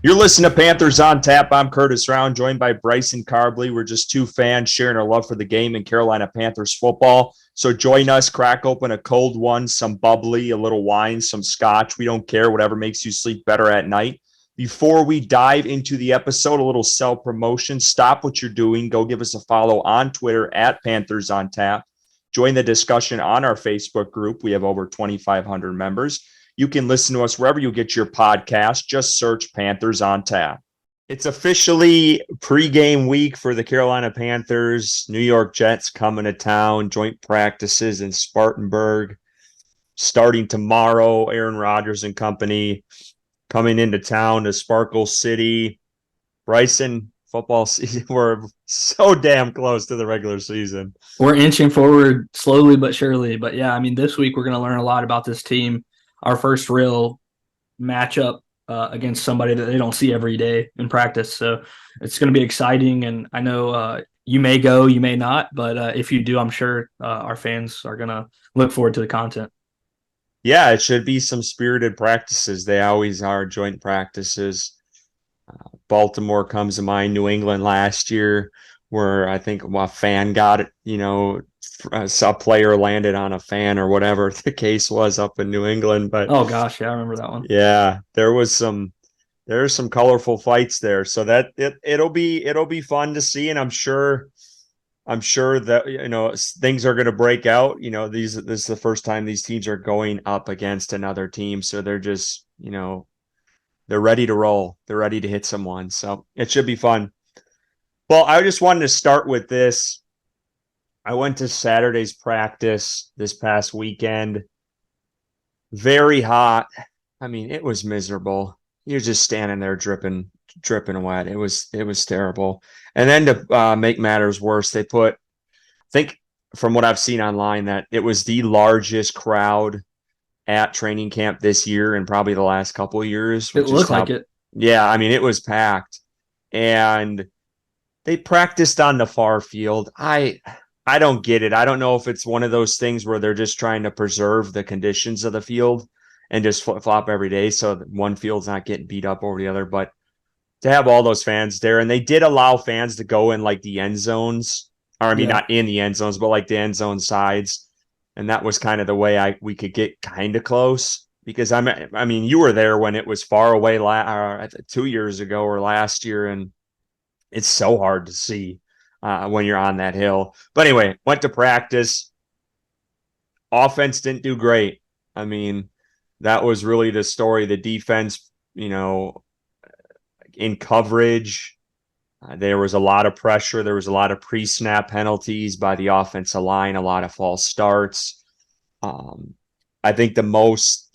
You're listening to Panthers on Tap. I'm Curtis Rauen, joined by Bryson Karbley. We're just two fans sharing our love for the game and Carolina Panthers football. So join us, crack open a cold one, some bubbly, a little wine, some scotch. We don't care, whatever makes you sleep better at night. Before we dive into the episode, a little self-promotion. Stop what you're doing. Go give us a follow on Twitter at Panthers on Tap. Join the discussion on our Facebook group. We have over 2,500 members. You can listen to us wherever you get your podcast. Just search Panthers on Tap. It's officially pregame week for the Carolina Panthers. New York Jets coming to town. Joint practices in Spartanburg. Starting tomorrow, Aaron Rodgers and company coming into town to Sparkle City. Bryson, football season, we're so damn close to the regular season. We're inching forward slowly but surely. But yeah, I mean, this week we're going to learn a lot about this team. Our first real matchup against somebody that they don't see every day in practice. So it's going to be exciting. And I know you may go, you may not. But if you do, I'm sure our fans are going to look forward to the content. Yeah, it should be some spirited practices. They always are, joint practices. Baltimore comes to mind, New England last year, where I think a fan got it, a player landed on a fan or whatever the case was up in New England. But oh gosh, yeah, I remember that one. Yeah, there's some colorful fights there. So that it'll be fun to see, and I'm sure that things are going to break out. This is the first time these teams are going up against another team, so they're just they're ready to roll. They're ready to hit someone. So it should be fun. Well, I just wanted to start with this. I went to Saturday's practice this past weekend. Very hot. I mean, it was miserable. You're just standing there dripping wet. It was terrible. And then to make matters worse, they put, I think from what I've seen online, that it was the largest crowd at training camp this year and probably the last couple of years. It looked like it. Yeah, I mean, it was packed. And they practiced on the far field. I don't get it. I don't know if it's one of those things where they're just trying to preserve the conditions of the field and just flip-flop every day so that one field's not getting beat up over the other. But to have all those fans there, and they did allow fans to go in like the end zones, or I mean, not in the end zones, but like the end zone sides. And that was kind of the way we could get kind of close, because I mean, you were there when it was far away 2 years ago or last year, and it's so hard to see when you're on that hill. But anyway, went to practice. Offense didn't do great. I mean, that was really the story. The defense, in coverage, there was a lot of pressure. There was a lot of pre-snap penalties by the offensive line, a lot of false starts. I think the most,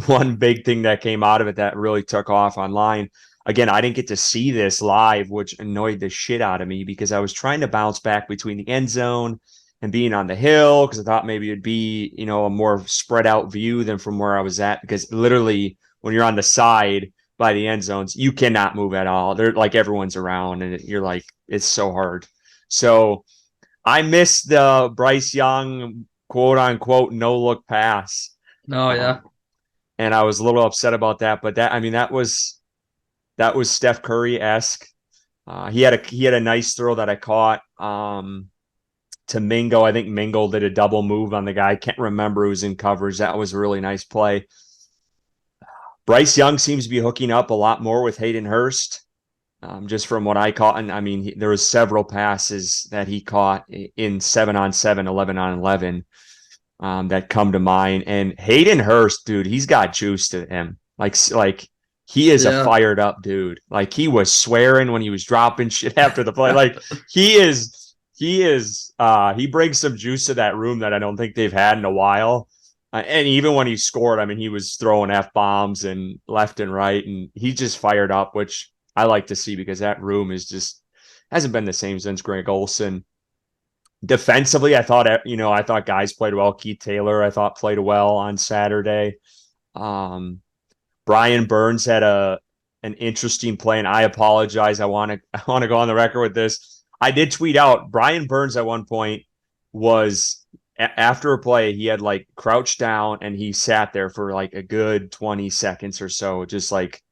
one big thing that came out of it that really took off online, again, I didn't get to see this live, which annoyed the shit out of me because I was trying to bounce back between the end zone and being on the hill because I thought maybe it'd be, a more spread out view than from where I was at, because literally when you're on the side by the end zones, you cannot move at all. They're like everyone's around and you're like, it's so hard. So I missed the Bryce Young quote unquote no look pass. Oh yeah. And I was a little upset about that, but that was Steph Curry-esque. He had a nice throw that I caught to Mingo. I think Mingo did a double move on the guy. I can't remember who was in coverage. That was a really nice play. Bryce Young seems to be hooking up a lot more with Hayden Hurst, just from what I caught. And I mean, there was several passes that he caught in 7-on-7, 11-on-11 that come to mind. And Hayden Hurst, dude, he's got juice to him. Like he is a fired up dude. Like he was swearing when he was dropping shit after the play. Like he brings some juice to that room that I don't think they've had in a while. And even when he scored, I mean, he was throwing F-bombs and left and right, and he just fired up, which I like to see because that room is just hasn't been the same since Greg Olsen. Defensively, I thought guys played well. Keith Taylor, I thought, played well on Saturday. Brian Burns had an interesting play, and I apologize. I want to go on the record with this. I did tweet out Brian Burns at one point was after a play, he had like crouched down and he sat there for like a good 20 seconds or so, just like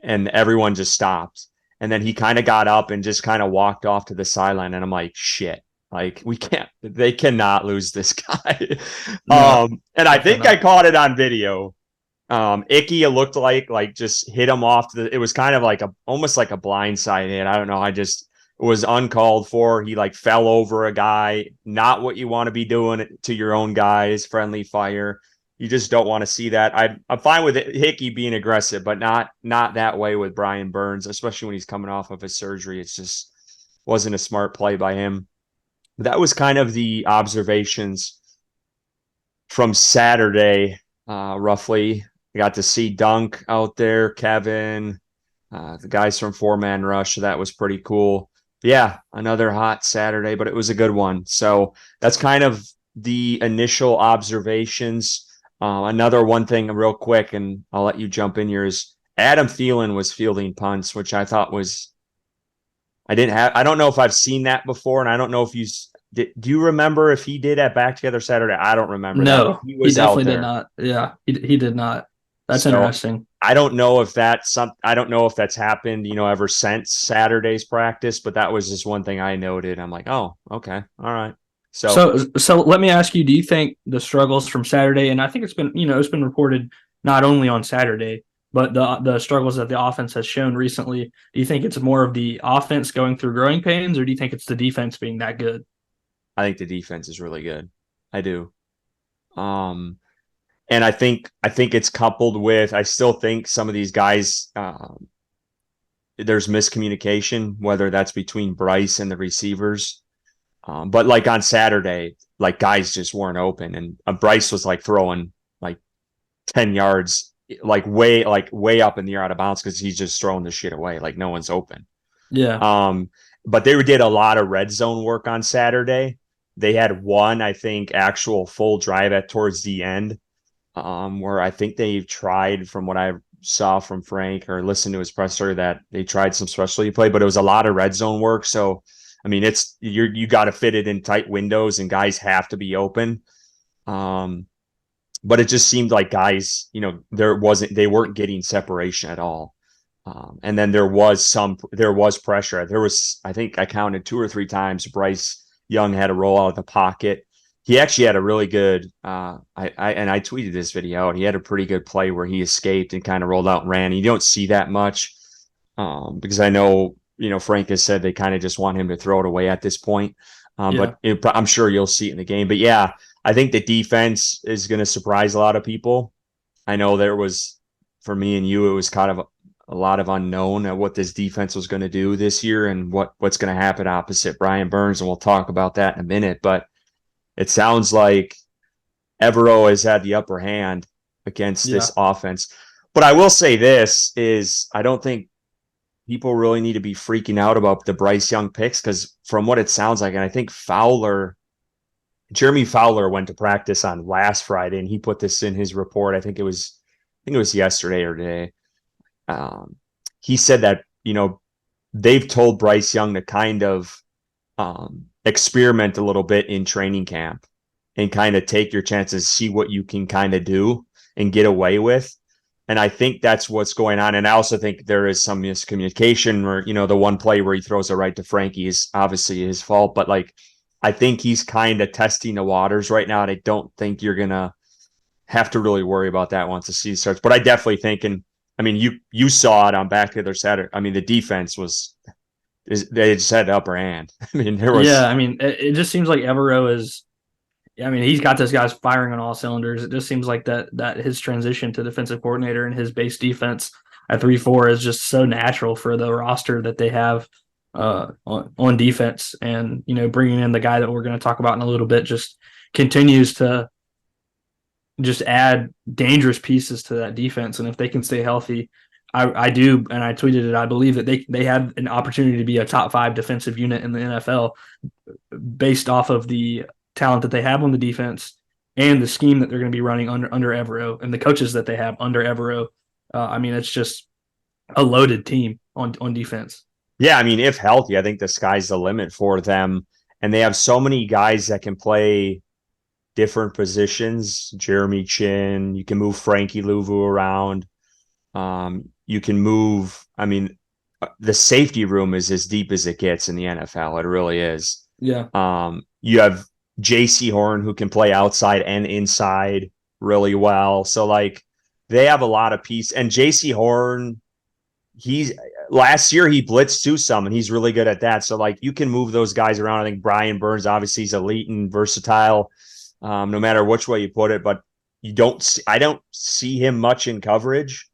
and everyone just stopped. And then he kind of got up and just kind of walked off to the sideline. And I'm like, shit, like they cannot lose this guy. No, And I definitely think I not. caught it on video. Icky looked like just hit him off it was kind of like almost like a blindside hit. I don't know. It was uncalled for. He like fell over a guy. Not what you want to be doing to your own guys. Friendly fire. You just don't want to see that. I'm fine with Hickey being aggressive, but not that way with Brian Burns, especially when he's coming off of his surgery. It's just wasn't a smart play by him. That was kind of the observations from Saturday, roughly. I got to see Dunk out there, Kevin, the guys from Four Man Rush. So that was pretty cool. Yeah, another hot Saturday, but it was a good one. So that's kind of the initial observations. Another one thing, real quick, and I'll let you jump in here, is Adam Thielen was fielding punts, which I thought was, I don't know if I've seen that before, and I don't know if do you remember if he did at Back Together Saturday? I don't remember that, but No, he he was out definitely did there. not. Yeah, he did not. That's So interesting. I don't know if I don't know if that's happened, ever since Saturday's practice, but that was just one thing I noted. I'm like, oh, okay, all right. So So let me ask you: do you think the struggles from Saturday, and I think it's been reported not only on Saturday, but the struggles that the offense has shown recently? Do you think it's more of the offense going through growing pains, or do you think it's the defense being that good? I think the defense is really good. I do. Um, and I think it's coupled with, I still think some of these guys, there's miscommunication, whether that's between Bryce and the receivers. But like on Saturday, like guys just weren't open, and Bryce was like throwing like 10 yards, like way up in the air out of bounds because he's just throwing the shit away, like no one's open. Yeah, Um, but they did a lot of red zone work on Saturday. They had one, I think, actual full drive at towards the end, where I think they tried, from what I saw from Frank or listened to his presser, that they tried some specialty play, but it was a lot of red zone work. So, I mean, you got to fit it in tight windows, and guys have to be open. Um, but it just seemed like guys, they weren't getting separation at all. And then there was pressure. I think I counted 2 or 3 times Bryce Young had to roll out of the pocket. He actually had a really good, I tweeted this video out. He had a pretty good play where he escaped and kind of rolled out and ran. You don't see that much, because I know, Frank has said they kind of just want him to throw it away at this point. yeah. I'm sure you'll see it in the game. But yeah, I think the defense is going to surprise a lot of people. I know for me and you, it was kind of a lot of unknown at what this defense was going to do this year and what's going to happen opposite Brian Burns. And we'll talk about that in a minute. But it sounds like Evero has had the upper hand against Yeah. this offense. But I will say this is, I don't think people really need to be freaking out about the Bryce Young picks, because from what it sounds like, and I think Jeremy Fowler went to practice on last Friday, and he put this in his report. I think it was yesterday or today. Um, he said that, they've told Bryce Young to kind of experiment a little bit in training camp and kind of take your chances, see what you can kind of do and get away with. And I think that's what's going on. And I also think there is some miscommunication where, the one play where he throws it right to Frankie is obviously his fault. But like, I think he's kind of testing the waters right now. And I don't think you're going to have to really worry about that once the season starts. But I definitely think, and I mean, you saw it on Back to the other Saturday. I mean, the defense they just had the upper hand. I mean, there Yeah, was, I mean, it just seems like Evero is. I mean, he's got this guy's firing on all cylinders. It just seems like that his transition to defensive coordinator and his base defense at 3-4 is just so natural for the roster that they have on defense. And bringing in the guy that we're going to talk about in a little bit just continues to just add dangerous pieces to that defense. And if they can stay healthy, I do, and I tweeted it, I believe that they have an opportunity to be a top 5 defensive unit in the NFL based off of the talent that they have on the defense and the scheme that they're going to be running under Evero and the coaches that they have under Evero. I mean, it's just a loaded team on defense. yeah, I mean, if healthy, I think the sky's the limit for them. And they have so many guys that can play different positions. Jeremy Chin, you can move Frankie Louvu around. You can move. I mean, the safety room is as deep as it gets in the NFL. It really is. Yeah. You have J.C. Horn who can play outside and inside really well. So like they have a lot of pieces. And J.C. Horn, he's last year he blitzed to some, and he's really good at that. So like you can move those guys around. I think Brian Burns obviously he's elite and versatile, no matter which way you put it. But I don't see him much in coverage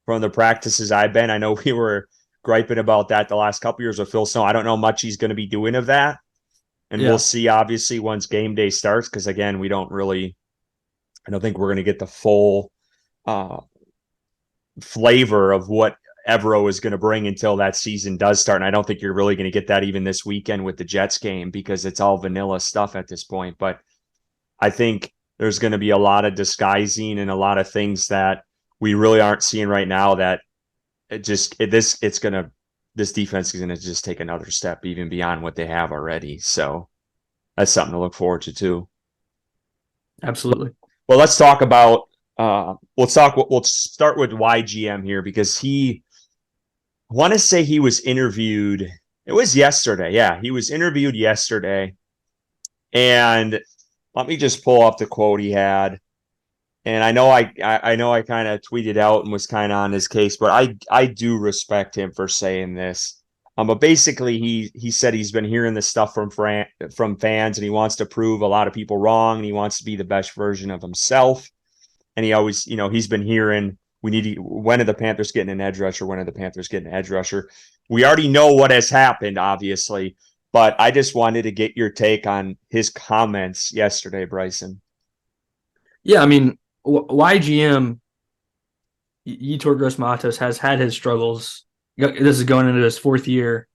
from the practices I've been. I know we were griping about that the last couple years with Phil Snow. I don't know much he's going to be doing of that. And we'll see, obviously, once game day starts, because, again, I don't think we're going to get the full flavor of what Evero is going to bring until that season does start. And I don't think you're really going to get that even this weekend with the Jets game because it's all vanilla stuff at this point. But I think there's going to be a lot of disguising and a lot of things that we really aren't seeing right now that this defense is going to just take another step even beyond what they have already. So that's something to look forward to too. Absolutely. Well, let's talk about we'll start with YGM here because I want to say he was interviewed. It was yesterday. Yeah, he was interviewed yesterday. And let me just pull up the quote he had. And I know I kind of tweeted out and was kind of on his case, but I do respect him for saying this. But basically, he said he's been hearing this stuff from fans, and he wants to prove a lot of people wrong, and he wants to be the best version of himself. And he always, he's been hearing when are the Panthers getting an edge rusher? When are the Panthers getting an edge rusher? We already know what has happened, obviously, but I just wanted to get your take on his comments yesterday, Bryson. Yeah, I mean, YGM, Yetur Gross-Matos has had his struggles. This is going into his fourth year.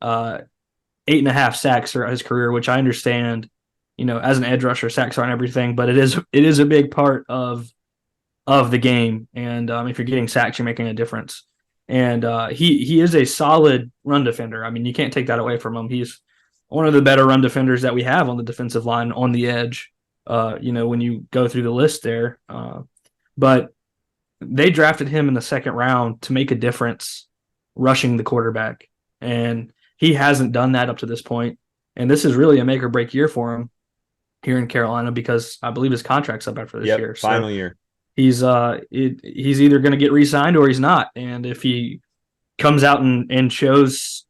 8.5 sacks throughout his career, which I understand. As an edge rusher, sacks aren't everything, but it is a big part of the game. And if you're getting sacks, you're making a difference. And he is a solid run defender. I mean, you can't take that away from him. He's one of the better run defenders that we have on the defensive line on the edge. When you go through the list there. But they drafted him in the second round to make a difference rushing the quarterback. And he hasn't done that up to this point. And this is really a make or break year for him here in Carolina because I believe his contract's up after this year. Final year. He's either going to get re-signed or he's not. And if he comes out and shows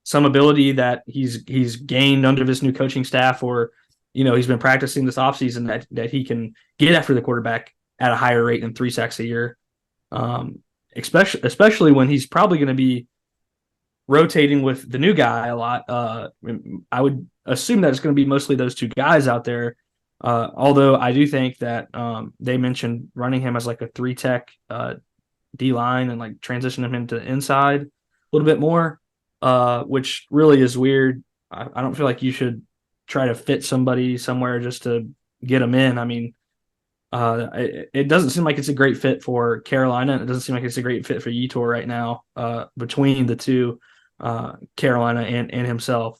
some ability that he's gained under this new coaching staff or he's been practicing this offseason that he can get after the quarterback at a higher rate than 3 sacks a year, especially when he's probably going to be rotating with the new guy a lot. I would assume that it's going to be mostly those two guys out there. Although I do think that they mentioned running him as like a 3-tech D-line and like transitioning him to the inside a little bit more, which really is weird. I don't feel like you should try to fit somebody somewhere just to get them in. I mean, it doesn't seem like it's a great fit for Carolina. It doesn't seem like it's a great fit for Yetur right now between the two, Carolina and himself.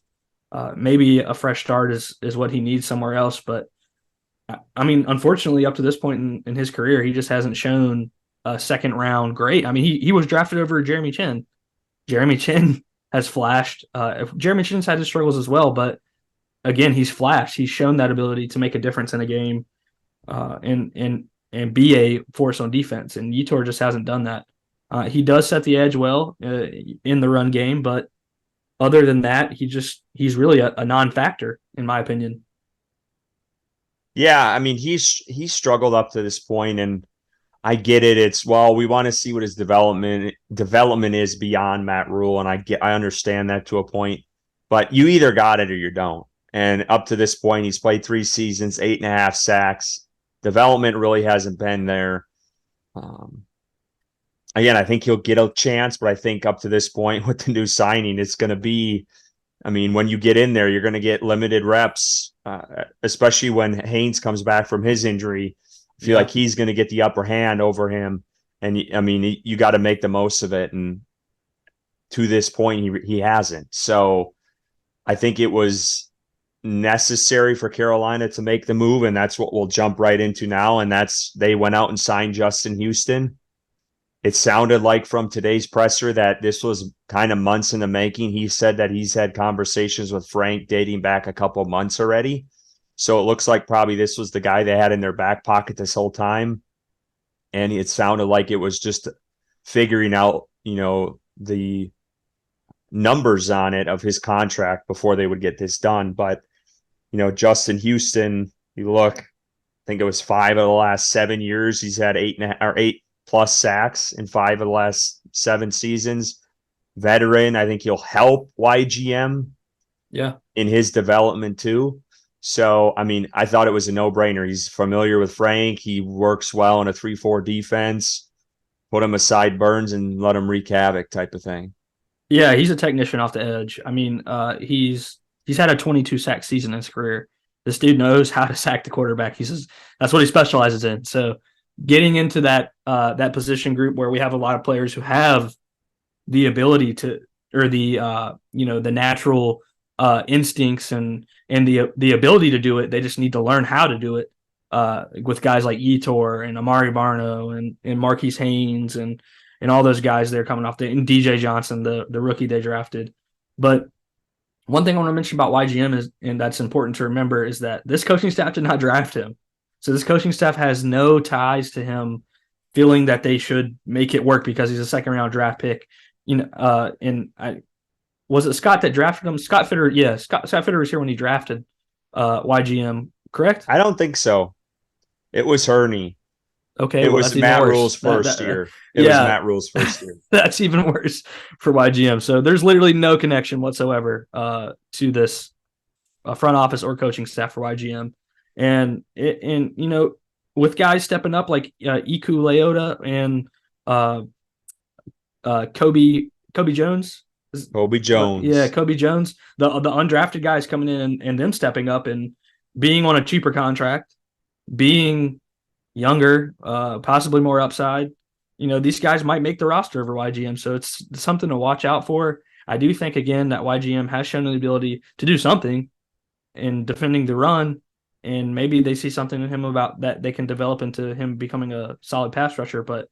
Maybe a fresh start is what he needs somewhere else. But, I mean, unfortunately, up to this point in his career, he just hasn't shown a second round great. I mean, he was drafted over Jeremy Chin. Jeremy Chin has flashed. Jeremy Chin's had his struggles as well, but again, he's flashed. He's shown that ability to make a difference in a game and be a force on defense. And Yetur just hasn't done that. He does set the edge well in the run game, but other than that, he's really a non-factor in my opinion. Yeah, I mean he's struggled up to this point, and I get it. It's we want to see what his development is beyond Matt Rule, and I understand that to a point. But you either got it or you don't. And up to this point, he's played 3 seasons, 8.5 sacks. Development really hasn't been there. Again, I think he'll get a chance, but I think up to this point with the new signing, it's going to be, I mean, when you get in there, you're going to get limited reps, especially when Haynes comes back from his injury. I feel like he's going to get the upper hand over him. And, I mean, you got to make the most of it. And to this point, he hasn't. So I think it was necessary for Carolina to make the move, and that's what we'll jump right into now. And they went out and signed Justin Houston. It sounded like from today's presser that this was kind of months in the making. He said that he's had conversations with Frank dating back a couple months already. So it looks like probably this was the guy they had in their back pocket this whole time. And it sounded like it was just figuring out, the numbers on it of his contract before they would get this done. But, Justin Houston, you look, I think it was 5 of the last 7 years. He's had 8 plus sacks in 5 of the last 7 seasons. Veteran, I think he'll help YGM in his development too. So, I mean, I thought it was a no-brainer. He's familiar with Frank. He works well in a 3-4 defense. Put him aside Burns and let him wreak havoc type of thing. Yeah, he's a technician off the edge. I mean, he's had a 22 sack season in his career. This dude knows how to sack the quarterback. He says that's what he specializes in. So getting into that position group where we have a lot of players who have the ability to, or the the natural instincts and the ability to do it, they just need to learn how to do it. With guys like Yetur and Amari Barno and Marquise Haynes and all those guys they're coming off and DJ Johnson, the rookie they drafted. But one thing I want to mention about YGM is, and that's important to remember, is that this coaching staff did not draft him. So this coaching staff has no ties to him feeling that they should make it work because he's a second-round draft pick. Was it Scott that drafted him? Scott Fitter, yeah. Scott Fitter was here when he drafted YGM, correct? I don't think so. It was Herney. Okay, it was Matt Rule's first year. It was Matt Rule's first year. That's even worse for YGM. So there's literally no connection whatsoever to this front office or coaching staff for YGM. And with guys stepping up like Iku Leota and Kobe Jones. Kobe Jones. Kobe Jones. The undrafted guys coming in and them stepping up and being on a cheaper contract, being younger, possibly more upside. These guys might make the roster over YGM, so it's something to watch out for. I do think, again, that YGM has shown the ability to do something in defending the run, and maybe they see something in him about that they can develop into him becoming a solid pass rusher. But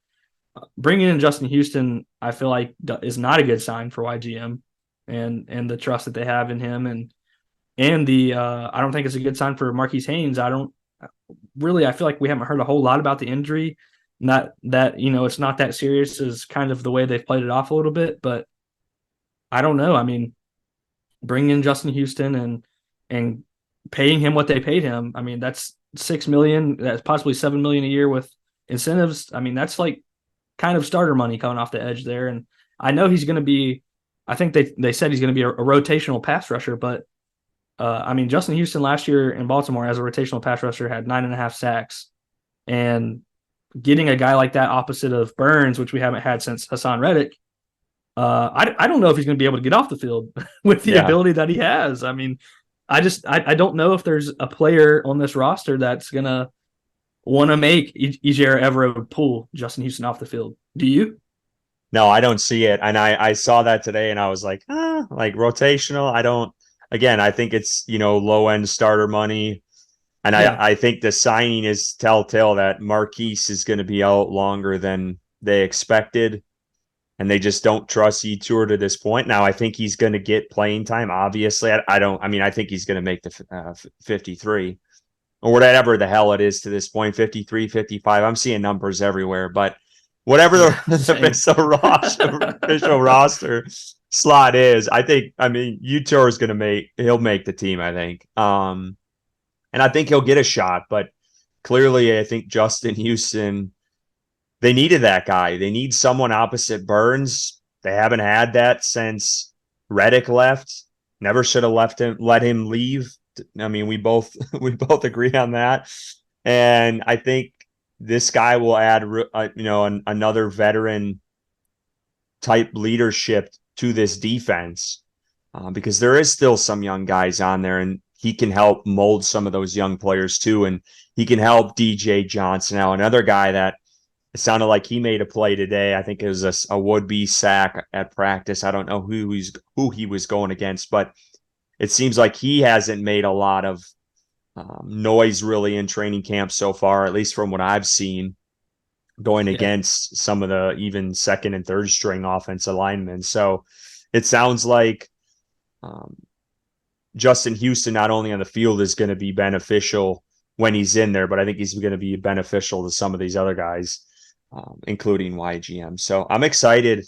bringing in Justin Houston, I feel like is not a good sign for YGM and the trust that they have in him. And the I don't think it's a good sign for Marquise Haynes. I feel like we haven't heard a whole lot about the injury. Not that, it's not that serious is kind of the way they've played it off a little bit, but I don't know. I mean, bringing in Justin Houston and paying him what they paid him. I mean, that's $6 million, that's possibly $7 million a year with incentives. I mean, that's like kind of starter money coming off the edge there. And I know he's going to be, I think they said he's going to be a rotational pass rusher, but Justin Houston last year in Baltimore as a rotational pass rusher had 9.5 sacks, and getting a guy like that opposite of Burns, which we haven't had since Hassan Reddick, I don't know if he's going to be able to get off the field with the ability that he has. I mean, I don't know if there's a player on this roster that's going to want to make Ejiro Evero pull Justin Houston off the field. Do you? No, I don't see it. And I saw that today and I was like, like rotational. I think it's, low end starter money. And I think the signing is telltale that Marquise is going to be out longer than they expected. And they just don't trust Yetur to this point. Now, I think he's going to get playing time, obviously. I think he's going to make the 53 or whatever the hell it is to this point, 53, 55. I'm seeing numbers everywhere. But whatever the official roster slot is, Yetur is going to he'll make the team, I think. And I think he'll get a shot, but clearly I think Justin Houston, they needed that guy. They need someone opposite Burns. They haven't had that since Reddick left. Never should have let him leave. I mean, we both agree on that. And I think this guy will add, another veteran type leadership to this defense because there is still some young guys on there, and he can help mold some of those young players too. And he can help DJ Johnson out, another guy that it sounded like he made a play today. I think it was a would-be sack at practice. I don't know who he was going against, but it seems like he hasn't made a lot of noise really in training camp so far, at least from what I've seen. going Yeah. against some of the even second and third string offensive linemen. So it sounds like um, Justin Houston, not only on the field, is going to be beneficial when he's in there, but I think he's going to be beneficial to some of these other guys, including YGM. So I'm excited.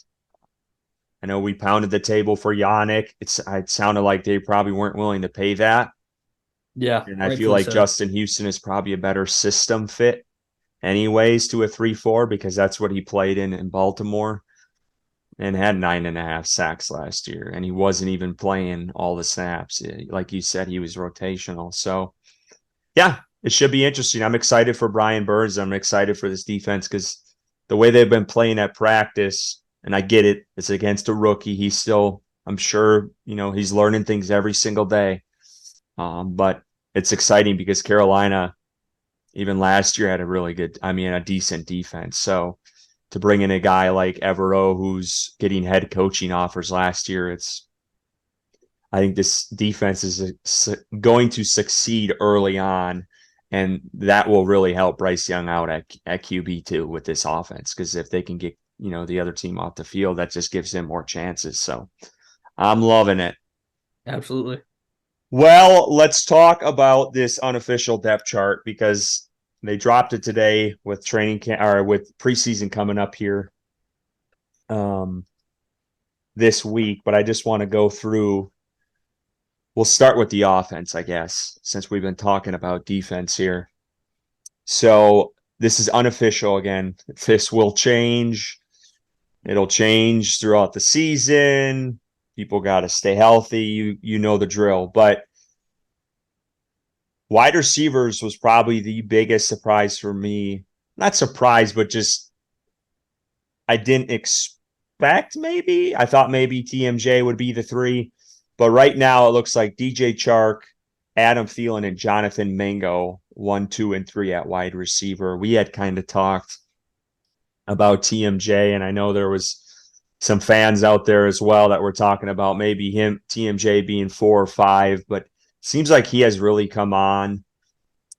I know we pounded the table for Yannick. It sounded like they probably weren't willing to pay that. Yeah, And I feel rightfully like so. Justin Houston is probably a better system fit anyways to a 3-4 because that's what he played in Baltimore and had 9.5 sacks last year. And he wasn't even playing all the snaps. Like you said, he was rotational. So, yeah, it should be interesting. I'm excited for Brian Burns. I'm excited for this defense because the way they've been playing at practice, and I get it, it's against a rookie. He's still, I'm sure, he's learning things every single day. But it's exciting because Carolina, even last year, had a decent defense. So to bring in a guy like Evero, who's getting head coaching offers last year, I think this defense is going to succeed early on, and that will really help Bryce Young out at QB too with this offense. Because if they can get the other team off the field, that just gives him more chances. So I'm loving it. Absolutely. Well, let's talk about this unofficial depth chart because they dropped it today with training camp or with preseason coming up here this week. But I just want to go through. We'll start with the offense, I guess, since we've been talking about defense here. So this is unofficial again. This will change. It'll change throughout the season. People got to stay healthy. You know the drill. But wide receivers was probably the biggest surprise for me. Not surprise, but just I didn't expect maybe. I thought maybe TMJ would be the 3. But right now it looks like DJ Chark, Adam Thielen, and Jonathan Mingo, 1, 2, and 3 at wide receiver. We had kind of talked about TMJ, and I know there was some fans out there as well that were talking about maybe TMJ being 4 or 5, but seems like he has really come on.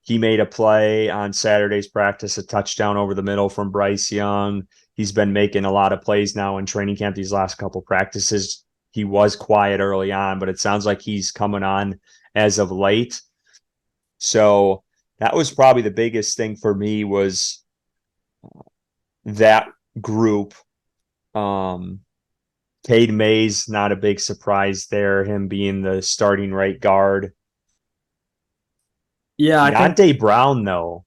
He made a play on Saturday's practice, a touchdown over the middle from Bryce Young. He's been making a lot of plays now in training camp these last couple practices. He was quiet early on, but it sounds like he's coming on as of late. So that was probably the biggest thing for me was that group. Cade Mays, not a big surprise there, him being the starting right guard. Yeah, I think. Deontay Brown, though,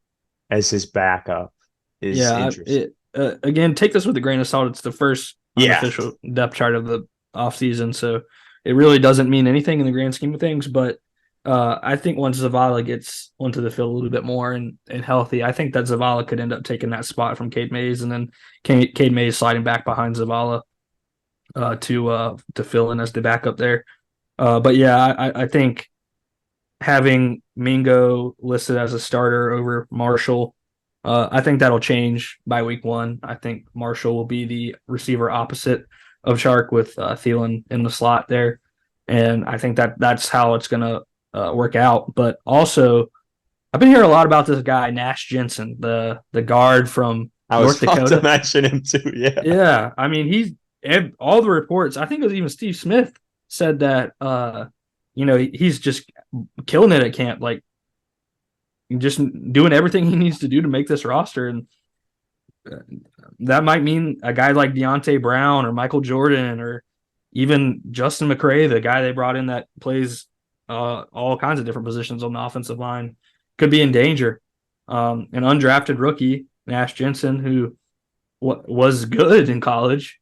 as his backup is Yeah, interesting. again, take this with a grain of salt. It's the first Yeah. unofficial depth chart of the offseason, so it really doesn't mean anything in the grand scheme of things. But I think once Zavala gets onto the field a little bit more and healthy, I think that Zavala could end up taking that spot from Cade Mays, and then Cade Mays sliding back behind Zavala to fill in as the backup there. But yeah, I think having Mingo listed as a starter over Marshall, I think that'll change by week 1. I think Marshall will be the receiver opposite of Chark with Thielen in the slot there, and I think that's how it's going to work out. But also, I've been hearing a lot about this guy Nash Jensen, the guard from I was North about to Dakota. mention him too. Yeah. Yeah, I mean he's all the reports. I think it was even Steve Smith said that he's just killing it at camp, like just doing everything he needs to do to make this roster, and that might mean a guy like Deontay Brown or Michael Jordan or even Justin McCray, the guy they brought in that plays all kinds of different positions on the offensive line, could be in danger. An undrafted rookie, Nash Jensen, who was good in college,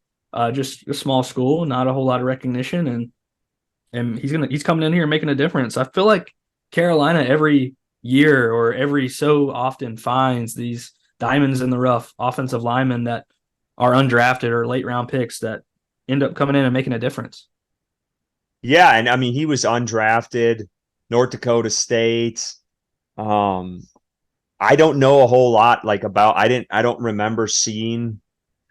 just a small school, not a whole lot of recognition, and he's coming in here making a difference. I feel like Carolina every year or every so often finds these diamonds in the rough offensive linemen that are undrafted or late round picks that end up coming in and making a difference. Yeah. And I mean, he was undrafted, North Dakota State. Um, I don't know a whole lot I don't remember seeing.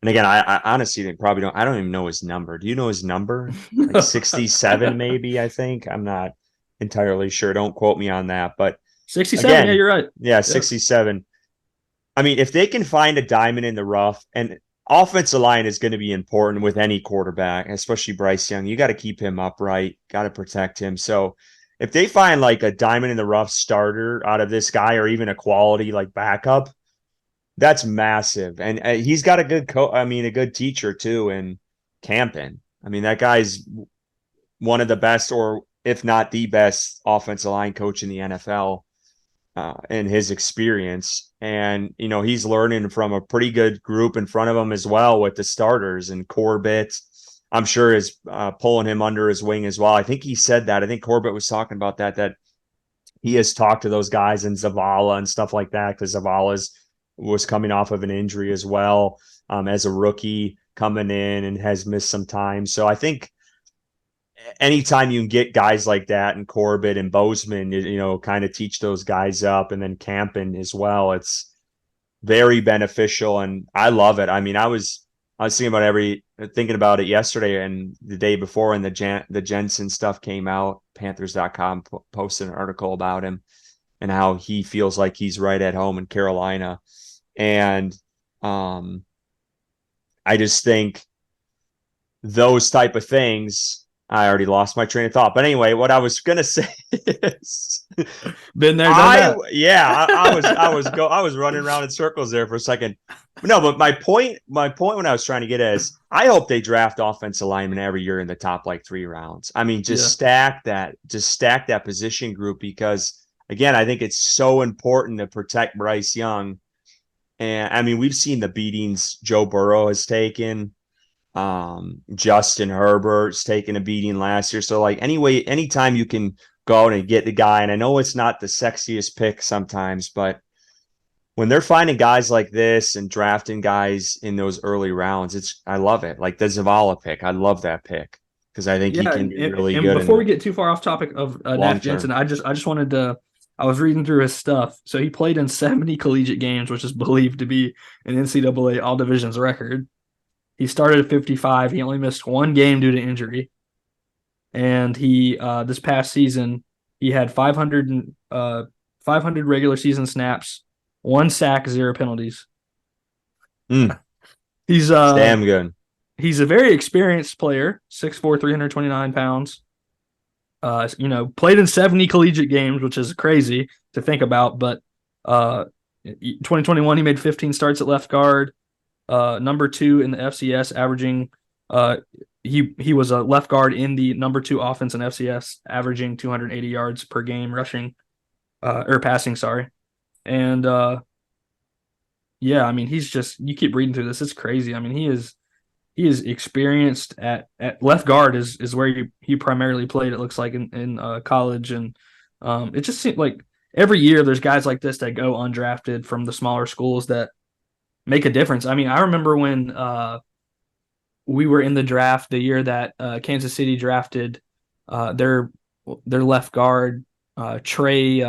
And again, I honestly I don't even know his number. Do you know his number? Like 67, maybe, I think. I'm not entirely sure. Don't quote me on that. But 67, yeah, again, you're right. yeah, Yep. 67. I mean, if they can find a diamond in the rough, and offensive line is going to be important with any quarterback, especially Bryce Young. You got to keep him upright, got to protect him. So if they find like a diamond in the rough starter out of this guy, or even a quality like backup, that's massive. And he's got a good a good teacher too in Campen. I mean, that guy's one of the best, or if not the best, offensive line coach in the NFL in his experience. And, he's learning from a pretty good group in front of him as well with the starters, and Corbett, I'm sure, is pulling him under his wing as well. I think he said that. I think Corbett was talking about that he has talked to those guys and Zavala and stuff like that, because Zavala's was coming off of an injury as well, as a rookie coming in and has missed some time. So I think anytime you can get guys like that and Corbett and Bozeman, kind of teach those guys up, and then Campen as well, it's very beneficial. And I love it. I mean, I was thinking about it yesterday and the day before, and the Jensen stuff came out. Panthers.com posted an article about him and how he feels like he's right at home in Carolina. And I just think those type of things. I already lost my train of thought. But anyway, what I was gonna say is, been there, done that. Yeah, I was running around in circles there for a second. No, but my point when I was trying to get at is, I hope they draft offensive linemen every year in the top like 3 rounds. I mean, stack that position group, because again, I think it's so important to protect Bryce Young. And I mean, we've seen the beatings Joe Burrow has taken. Justin Herbert's taken a beating last year. So like, anytime you can go out and get the guy, and I know it's not the sexiest pick sometimes, but when they're finding guys like this and drafting guys in those early rounds, I love it. Like the Zavala pick, I love that pick, because I think he can be really good. And before we get too far off topic of Nash Jensen, I just wanted to. I was reading through his stuff. So he played in 70 collegiate games, which is believed to be an NCAA all divisions record. He started at 55. He only missed 1 game due to injury. And he this past season, he had 500 regular season snaps, 1 sack, 0 penalties. He's damn good. He's a very experienced player, 6'4", 329 pounds. Played in 70 collegiate games, which is crazy to think about. But 2021, he made 15 starts at left guard. Number 2 in the FCS, averaging he was a left guard in the number 2 offense in FCS, averaging 280 yards per game rushing or passing, sorry. And I mean, he's just, you keep reading through this, it's crazy. I mean, he is experienced at left guard is where he primarily played, it looks like, in college. And it just seems like every year there's guys like this that go undrafted from the smaller schools that make a difference. I mean, I remember when we were in the draft the year that Kansas City drafted their left guard, Trey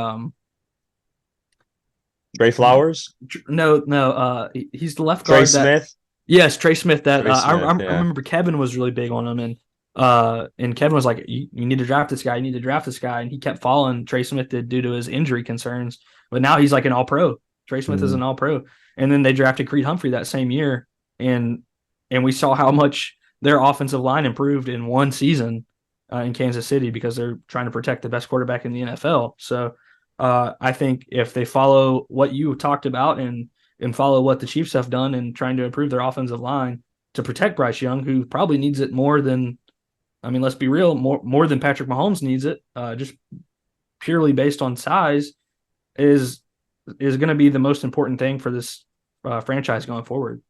Flowers. No, he's the left Trey guard. Smith. Yes, Trey Smith. That Trey Smith, I remember Kevin was really big on him, and Kevin was like, you need to draft this guy. You need to draft this guy. And he kept following Trey Smith due to his injury concerns. But now he's like an all-pro. Trey Smith is an all-pro. And then they drafted Creed Humphrey that same year. And we saw how much their offensive line improved in 1 season in Kansas City, because they're trying to protect the best quarterback in the NFL. So I think if they follow what you talked about and follow what the Chiefs have done in trying to improve their offensive line to protect Bryce Young, who probably needs it more than, I mean, let's be real, more than Patrick Mahomes needs it, just purely based on size, is going to be the most important thing for this franchise going forward.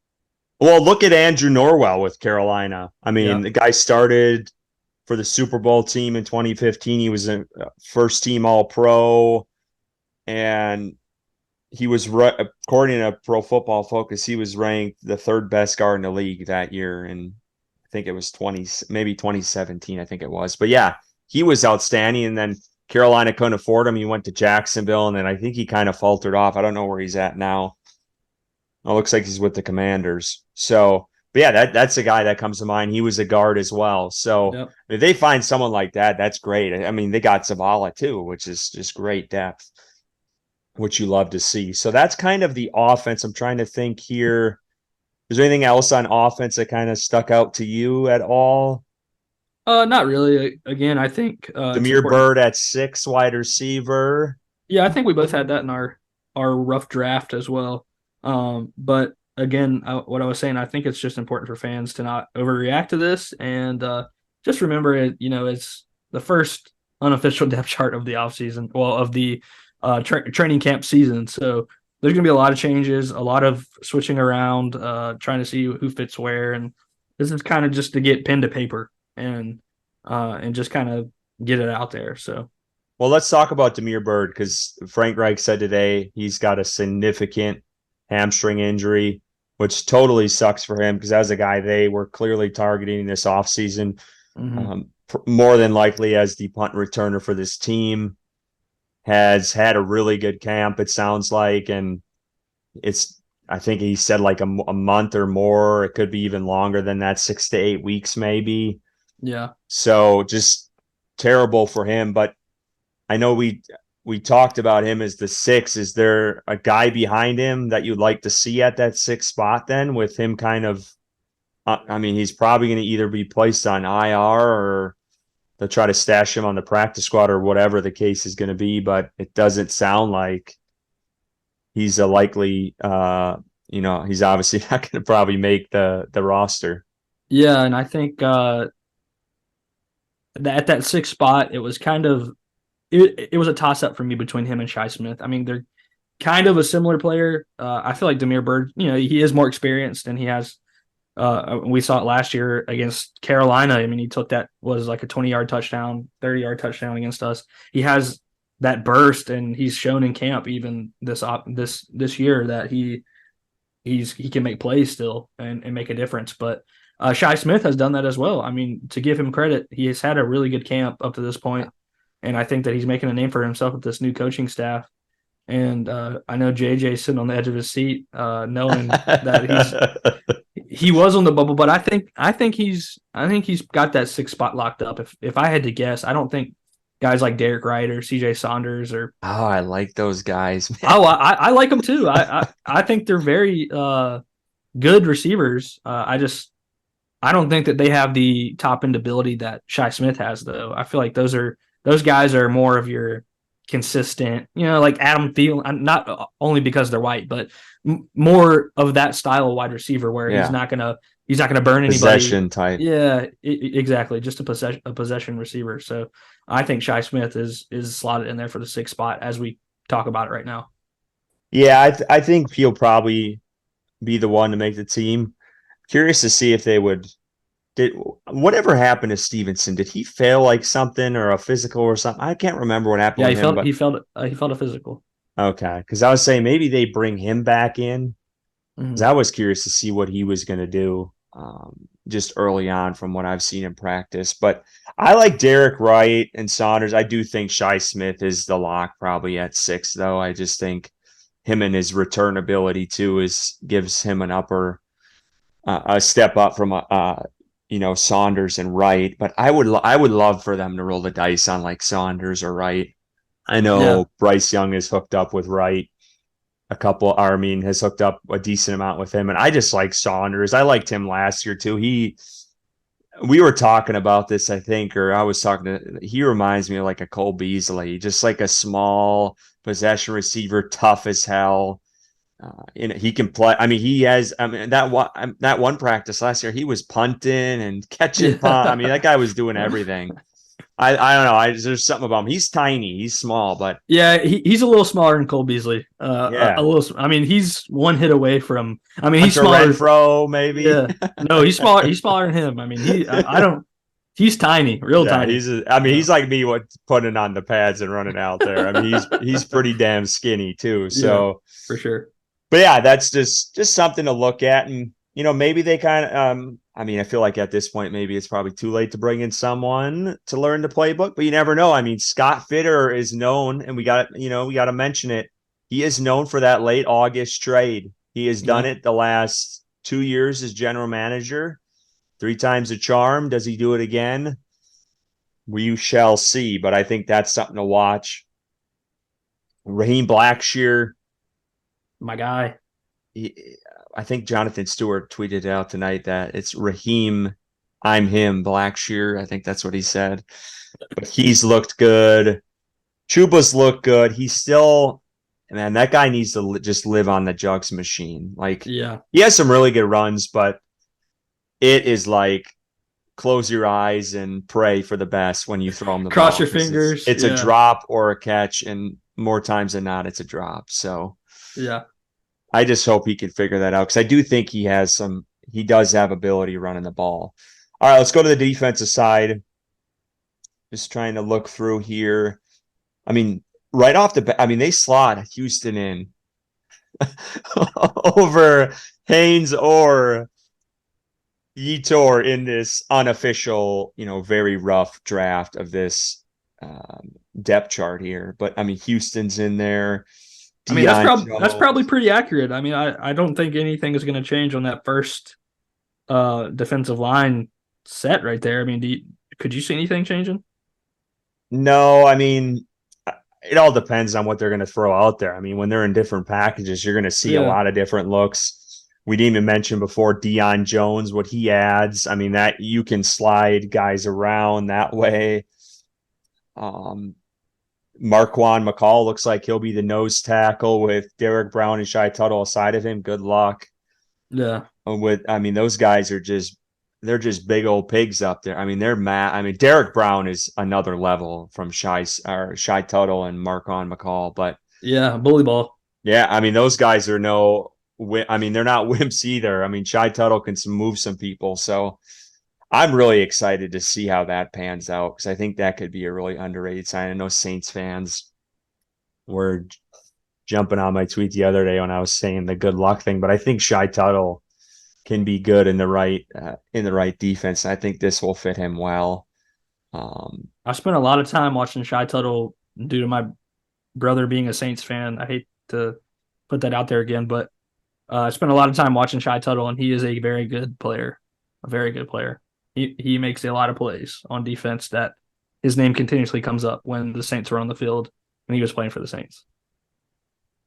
Well, look at Andrew Norwell with Carolina. I mean, the guy started for the Super Bowl team in 2015. He was a first-team All-Pro, and he was, according to Pro Football Focus, he was ranked the 3rd best guard in the league that year, and I think it was 2017, I think it was. But yeah, he was outstanding, and then Carolina couldn't afford him. He went to Jacksonville, and then I think he kind of faltered off. I don't know where he's at now. It looks like he's with the Commanders. So, but yeah, that's a guy that comes to mind. He was a guard as well. So if they find someone like that, that's great. I mean, they got Zavala too, which is just great depth. which you love to see. So that's kind of the offense. I'm trying to think here. Is there anything else on offense that kind of stuck out to you at all? Not really. Again, I think it's Demir important. Bird at 6, wide receiver. Yeah, I think we both had that in our rough draft as well. But again, what I was saying, I think it's just important for fans to not overreact to this and just remember it. It's the first unofficial depth chart of the offseason, well, of the training camp season. So there's going to be a lot of changes, a lot of switching around, trying to see who fits where, and this is kind of just to get pen to paper and just kind of get it out there. So. Well, let's talk about Demir Bird because Frank Reich said today he's got a significant hamstring injury, which totally sucks for him because as a guy they were clearly targeting this offseason, Mm-hmm. more than likely as the punt returner for this team. Has had a really good camp, it sounds like, and it's I think he said like a month or more. It could be even longer than that, 6 to 8 weeks maybe. Yeah. So just terrible for him. But I know we talked about him as the 6. Is there a guy behind him that you'd like to see at that 6 spot then with him kind of I mean, he's probably going to either be placed on IR or they'll try to stash him on the practice squad or whatever the case is going to be, but it doesn't sound like he's a likely he's obviously not going to probably make the roster. Yeah, and I think at that sixth spot, it was kind of it was a toss up for me between him and Shy Smith. I mean, they're kind of a similar player. I feel like Demir Bird, he is more experienced and he has. We saw it last year against Carolina. I mean, he took that was like a 20-yard touchdown, 30-yard touchdown against us. He has that burst, and he's shown in camp even this year that he can make plays still and make a difference. But Shy Smith has done that as well. I mean, to give him credit, he has had a really good camp up to this point, and I think that he's making a name for himself with this new coaching staff. And I know JJ's sitting on the edge of his seat, knowing that he was on the bubble, but I think he's got that 6 spot locked up. If I had to guess, I don't think guys like Derek Wright or CJ Saunders or Oh, I like those guys, man. I like them too. I think they're very good receivers. I don't think that they have the top end ability that Shy Smith has, though. I feel like those guys are more of your consistent, like Adam Thielen. Not only because they're white, but more of that style of wide receiver where Yeah, he's not gonna burn anybody. possession type. Yeah, exactly. Just a possession receiver. So I think Shy Smith is slotted in there for the 6th spot as we talk about it right now. Yeah, I think he'll probably be the one to make the team. Curious to see if they would did whatever happened to Stevenson. Did he fail like something or a physical or something? I can't remember what happened Yeah, with him, but he felt a physical. okay. Because I was saying maybe they bring him back in. Because Mm-hmm. I was curious to see what he was going to do just early on from what I've seen in practice. But I like Derek Wright and Saunders. I do think Shy Smith is the lock probably at 6, though. I just think him and his return ability too gives him an upper a step up from Saunders and Wright. But I would love for them to roll the dice on like Saunders or Wright. I Yeah, know Bryce Young is hooked up with Wright has hooked up a decent amount with him. And I just like Saunders. I liked him last year too. We were talking about this, I think, or I was he reminds me of like a Cole Beasley, just like a small possession receiver, tough as hell. He can play. I mean, he has. I mean, that one practice last year, he was punting and catching punt. I mean, that guy was doing yeah. everything. I don't know. There's something about him. He's tiny. He's small, but Yeah, he's a little smaller than Cole Beasley. A yeah, little. I mean, he's one hit away from. I mean, he's Hunter smaller. Renfro maybe. Yeah, no, he's smaller. He's smaller than him. I mean, I don't. He's tiny, real Yeah, tiny. I mean, Uh, he's like me, putting on the pads and running out there. I mean, he's pretty damn skinny too. yeah, So, for sure. but yeah, that's just something to look at, and maybe they kind of. I mean, I feel like at this point, maybe it's probably too late to bring in someone to learn the playbook, but you never know. I mean, Scott Fitter is known, and we got to mention it. He is known for that late August trade. He has done Yeah. it the last 2 years as general manager. 3 times a charm. Does he do it again? We shall see, but I think that's something to watch. Raheem Blackshear. My guy. I think Jonathan Stewart tweeted out tonight that it's Raheem, I'm him, Blackshear. I think that's what he said. But he's looked good. Chuba's looked good. He's still, man, that guy needs to just live on the jugs machine. Like, Yeah. he has some really good runs, but it is like close your eyes and pray for the best when you throw him the Cross ball. your fingers. It's a Yeah. drop or a catch, and more times than not, it's a drop. So Yeah. I just hope he can figure that out because I do think he does have ability running the ball. All right, let's go to the defensive side. Just trying to look through here. I mean, right off the bat, I mean, they slot Houston in over Haynes or Yetur in this unofficial, very rough draft of this depth chart here. But I mean, Houston's in there. I mean, that's probably Jones. pretty accurate. I mean, I don't think anything is going to change on that first defensive line set right there. I mean, could you see anything changing? No, I mean, it all depends on what they're going to throw out there. I mean, when they're in different packages, you're going to see a Yeah. lot of different looks. We didn't even mention before Deion Jones, what he adds. I mean, that you can slide guys around that way. Marquand McCall looks like he'll be the nose tackle with Derek Brown and Shai Tuttle aside of him. Good luck. Yeah. I mean, those guys they're just big old pigs up there. I mean, they're mad. I mean, Derek Brown is another level from Shai Tuttle and Marquand McCall. But Yeah. Bully ball. yeah, I mean, those guys are they're not wimps either. I mean, Shai Tuttle can move some people. So I'm really excited to see how that pans out because I think that could be a really underrated sign. I know Saints fans were jumping on my tweet the other day when I was saying the good luck thing, but I think Shai Tuttle can be good in the right defense. And I think this will fit him well. I spent a lot of time watching Shai Tuttle due to my brother being a Saints fan. I hate to put that out there again, but I spent a lot of time watching Shai Tuttle, and he is a very good player. A very good player. He makes a lot of plays on defense that his name continuously comes up when the Saints were on the field when he was playing for the Saints.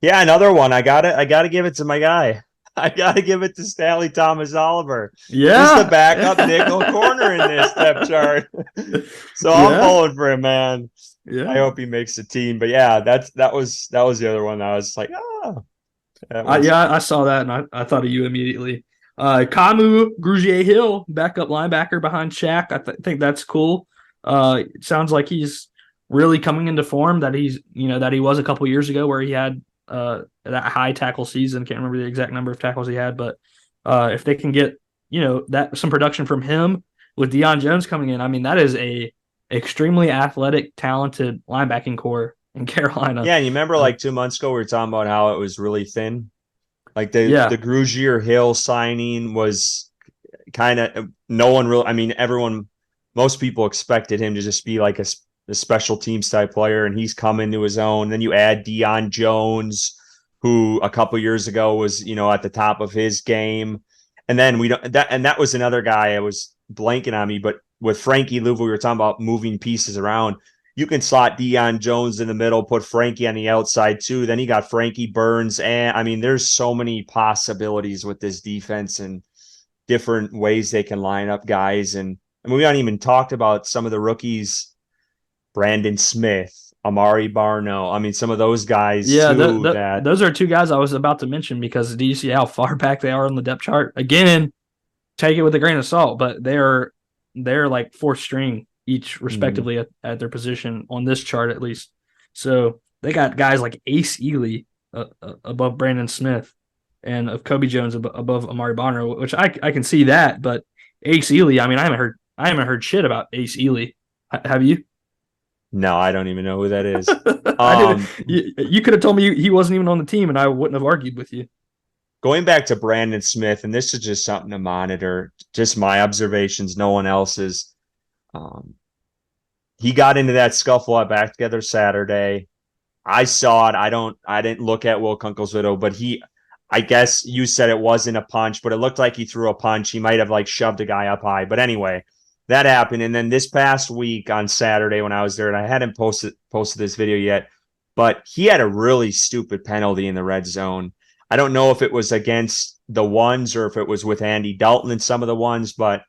Yeah, another one. I gotta give it to my guy. I gotta give it to Stanley Thomas Oliver. Yeah, He's the backup nickel corner in this depth chart. So I'm pulling for him, man. Yeah. I hope he makes the team. But yeah, that was the other one. I was like, I saw that and I thought of you immediately. Kamu Grugier Hill, backup linebacker behind Shaq. I think that's cool. It sounds like he's really coming into form that he was a couple years ago where he had that high tackle season. Can't remember the exact number of tackles he had, but if they can get that some production from him with Deion Jones coming in, I mean that is a extremely athletic, talented linebacking core in Carolina. Yeah, and you remember like 2 months ago we were talking about how it was really thin. Like the Grugier Hill signing was kind of no one really. I mean, most people expected him to just be like a special teams type player, and he's come into his own. Then you add Deion Jones, who a couple years ago was at the top of his game, and then that was another guy I was blanking on me, but with Frankie Louvu, we were talking about moving pieces around. You can slot Deion Jones in the middle, put Frankie on the outside too. Then you got Frankie Burns. And I mean, there's so many possibilities with this defense and different ways they can line up guys. And I mean, we haven't even talked about some of the rookies, Brandon Smith, Amari Barno. I mean, some of those guys too. Those are two guys I was about to mention because do you see how far back they are on the depth chart? Again, take it with a grain of salt, but they're like fourth string each respectively at their position on this chart at least. So they got guys like Ace Ely above Brandon Smith and of Kobe Jones above Amari Bonner, which I can see that. But Ace Ely, I mean, I haven't heard shit about Ace Ely. Have you? No, I don't even know who that is. You could have told me he wasn't even on the team, and I wouldn't have argued with you. Going back to Brandon Smith, and this is just something to monitor, just my observations, no one else's. He got into that scuffle at Back Together Saturday. I saw it. I didn't look at Will Kunkel's video, but I guess you said it wasn't a punch, but it looked like he threw a punch. He might have like shoved a guy up high. But anyway, that happened. And then this past week on Saturday when I was there, and I hadn't posted this video yet, but he had a really stupid penalty in the red zone. I don't know if it was against the ones or if it was with Andy Dalton in some of the ones, but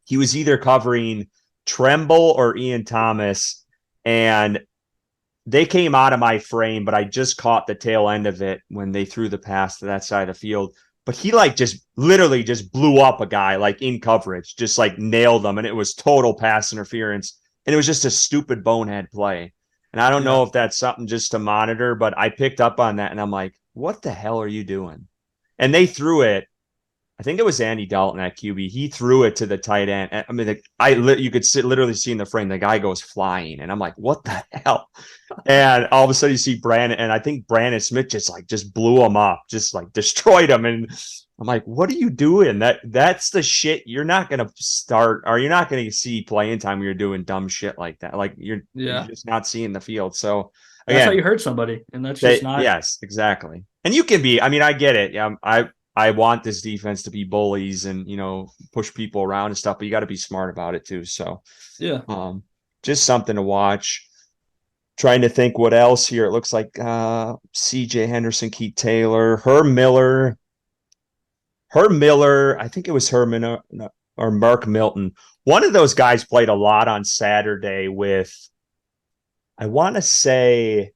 he was either covering Tremble or Ian Thomas, and they came out of my frame, but I just caught the tail end of it when they threw the pass to that side of the field. But he like just literally just blew up a guy like in coverage, just like nailed them. And it was total pass interference. And it was just a stupid bonehead play. And I don't know if that's something just to monitor, but I picked up on that and I'm like, what the hell are you doing? And they threw it. I think it was Andy Dalton at QB. He threw it to the tight end. I mean, you could literally see in the frame, the guy goes flying. And I'm like, what the hell? And all of a sudden you see Brandon, and I think Brandon Smith just blew him up, just like destroyed him. And I'm like, what are you doing? That's the shit you're not going to start, or you're not going to see playing time when you're doing dumb shit like that. Like you're just not seeing the field. So again, that's how you hurt somebody. And that's just not. Yes, exactly. And you can be, I mean, I get it. Yeah. I want this defense to be bullies and, push people around and stuff, but you got to be smart about it too. So, yeah, just something to watch. Trying to think what else here. It looks like CJ Henderson, Keith Taylor, Herm Miller. I think it was Herman or Mark Milton. One of those guys played a lot on Saturday with, I want to say,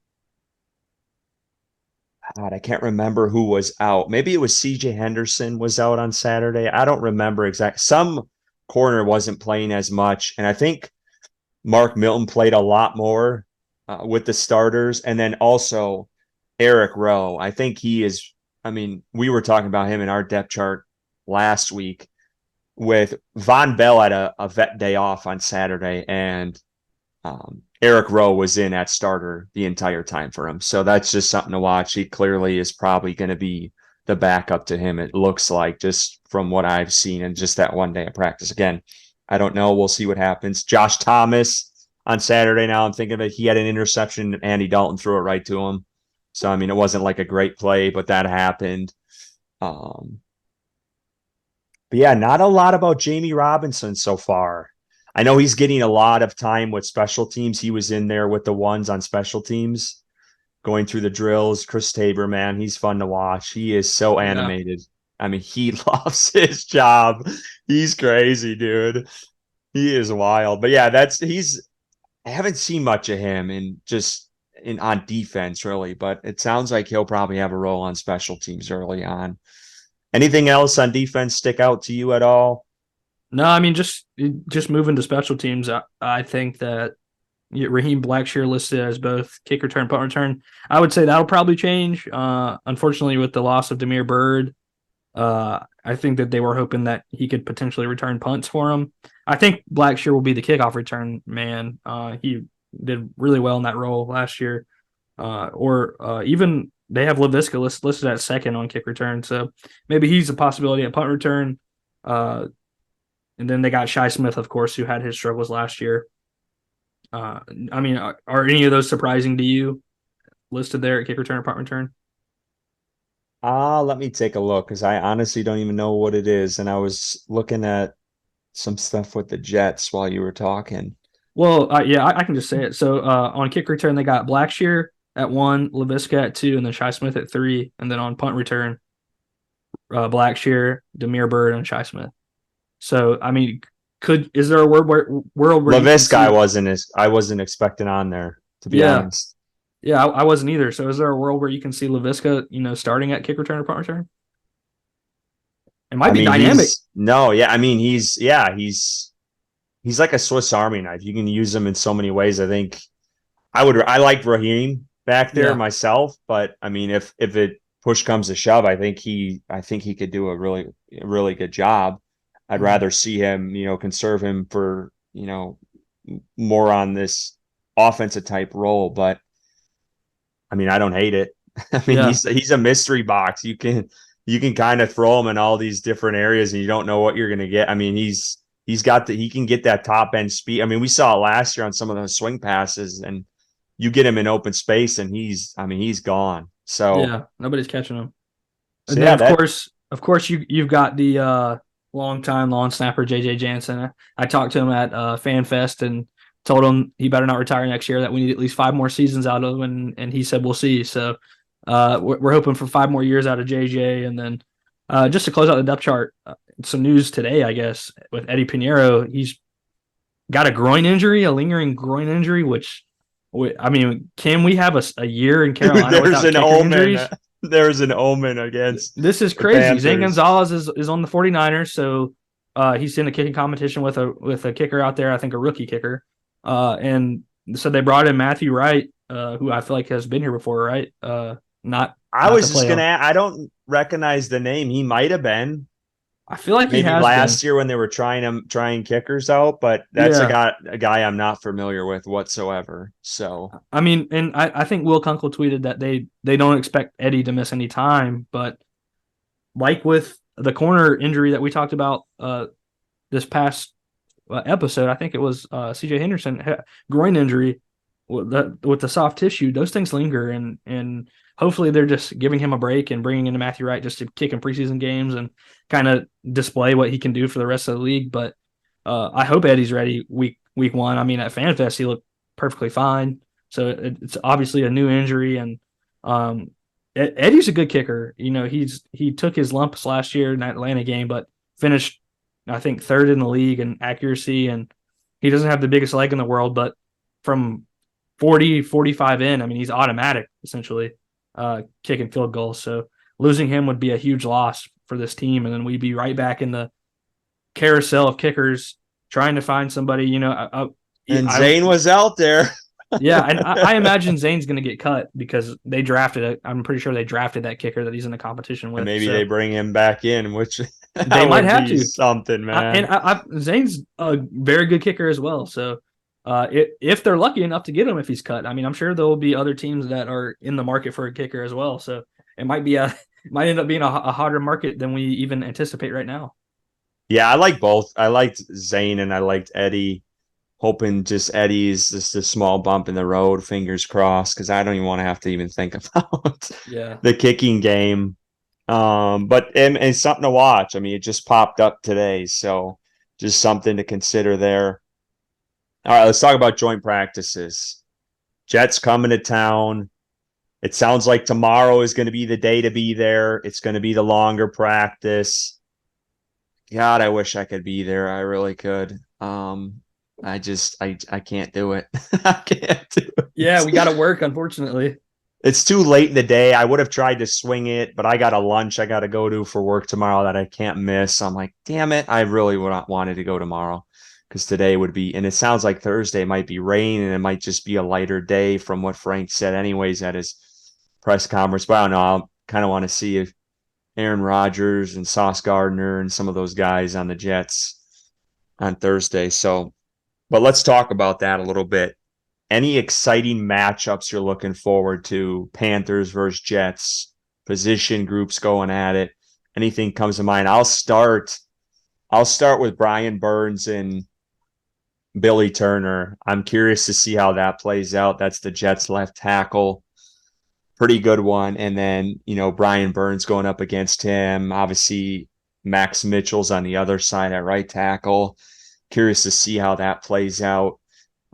God, I can't remember who was out. Maybe it was CJ Henderson was out on Saturday. I don't remember exactly. Some corner wasn't playing as much. And I think Mark Milton played a lot more with the starters. And then also Eric Rowe. I think he is, we were talking about him in our depth chart last week with Von Bell at a vet day off on Saturday. And Eric Rowe was in at starter the entire time for him. So that's just something to watch. He clearly is probably going to be the backup to him, it looks like, just from what I've seen in just that one day of practice. Again, I don't know. We'll see what happens. Josh Thomas on Saturday now, I'm thinking of it. He had an interception. Andy Dalton threw it right to him. So, it wasn't like a great play, but that happened. But yeah, not a lot about Jamie Robinson so far. I know he's getting a lot of time with special teams. He was in there with the ones on special teams, going through the drills. Chris Tabor, man, he's fun to watch. He is so animated. He loves his job. He's crazy, dude. He is wild. But yeah, I haven't seen much of him on defense, really, but it sounds like he'll probably have a role on special teams early on. Anything else on defense stick out to you at all? No, just moving to special teams. I think that Raheem Blackshear listed as both kick return, punt return. I would say that'll probably change. Unfortunately, with the loss of Damiere Byrd, I think that they were hoping that he could potentially return punts for him. I think Blackshear will be the kickoff return man. He did really well in that role last year. Even they have Laviska listed at second on kick return, so maybe he's a possibility at punt return. And then they got Shi Smith, of course, who had his struggles last year. Are any of those surprising to you listed there at kick return or punt return? Let me take a look, because I honestly don't even know what it is. And I was looking at some stuff with the Jets while you were talking. Well, I can just say it. So on kick return, they got Blackshear at 1, Laviska at 2, and then Shi Smith at 3. And then on punt return, Blackshear, Damiere Byrd, and Shi Smith. So, is there a world where Laviska I wasn't expecting on there, to be honest. Yeah, I wasn't either. So is there a world where you can see Laviska, starting at kick return or punt return? It might be dynamic. He's like a Swiss Army knife. You can use him in so many ways. I think I like Raheem back there myself, but if it push comes to shove, I think he could do a really, really good job. I'd rather see him, conserve him for, more on this offensive type role, but I don't hate it. He's a mystery box. You can kind of throw him in all these different areas and you don't know what you're going to get. He can get that top end speed. We saw it last year on some of those swing passes, and you get him in open space and he's gone. So yeah, nobody's catching him. And then of course you've got the long snapper JJ Jansen. I talked to him at FanFest, and told him he better not retire next year, that we need at least 5 more seasons out of him, and he said we'll see. So we're hoping for 5 more years out of JJ. And then just to close out the depth chart, some news today, I guess, with Eddie Pinheiro. He's got a groin injury, a lingering groin injury, which, I mean, can we have a year in Carolina There's without an kicker omen. injuries? There's an omen against This is the crazy. Zane Panthers. Gonzalez is on the 49ers, so he's in a kicking competition with a kicker out there, I think a rookie kicker. And so they brought in Matthew Wright, who I feel like has been here before, right? I was just gonna. I don't recognize the name. He might have been. I feel like Maybe he has last been. year when they were trying kickers out, but that's Yeah. a guy I'm not familiar with whatsoever. So I mean, and I think Will Kunkel tweeted that they don't expect Eddie to miss any time, but like with the corner injury that we talked about this past episode, I think it was CJ Henderson groin injury with the soft tissue. Those things linger, and hopefully they're just giving him a break and bringing in Matthew Wright just to kick in preseason games and kind of display what he can do for the rest of the league. But I hope Eddie's ready week 1. I mean, at FanFest he looked perfectly fine. So it's obviously a new injury, and Eddie's a good kicker. You know, he took his lumps last year in that Atlanta game, but finished, I think, 3rd in the league in accuracy, and he doesn't have the biggest leg in the world, but from 40, 45 in, I mean, he's automatic essentially kicking field goals. So losing him would be a huge loss for this team, and then we'd be right back in the carousel of kickers trying to find somebody. You know, and Zane was out there. Yeah, and I imagine Zane's going to get cut because they drafted it. I'm pretty sure they drafted that kicker that he's in the competition with. And maybe they bring him back in, which they might have to. Something, man. Zane's a very good kicker as well. So if they're lucky enough to get him, if he's cut, I mean, I'm sure there will be other teams that are in the market for a kicker as well. So it might end up being a hotter market than we even anticipate right now. Yeah, I like both. I liked Zane and I liked Eddie. Hoping just Eddie's just a small bump in the road, fingers crossed, because I don't even want to have to even think about the kicking game. But it's something to watch. I mean, it just popped up today, so just something to consider there. All right, let's talk about joint practices. Jets coming to town. It sounds like tomorrow is going to be the day to be there. It's going to be the longer practice. God, I wish I could be there. I really could. I can't do it. I can't do it. Yeah, we got to work, unfortunately. It's too late in the day. I would have tried to swing it, but I got a lunch I got to go to for work tomorrow that I can't miss. I'm like, damn it. I really would not wanted to go tomorrow because today would be, and it sounds like Thursday might be rain and it might just be a lighter day from what Frank said anyways at his press conference. But I don't know. I kind of want to see if Aaron Rodgers and Sauce Gardner and some of those guys on the Jets on Thursday. So, but let's talk about that a little bit. Any exciting matchups you're looking forward to? Panthers versus Jets, position groups going at it. Anything comes to mind? I'll start with Brian Burns and Billy Turner. I'm curious to see how that plays out. That's the Jets left tackle. Pretty good one. And then, Brian Burns going up against him. Obviously, Max Mitchell's on the other side at right tackle. Curious to see how that plays out.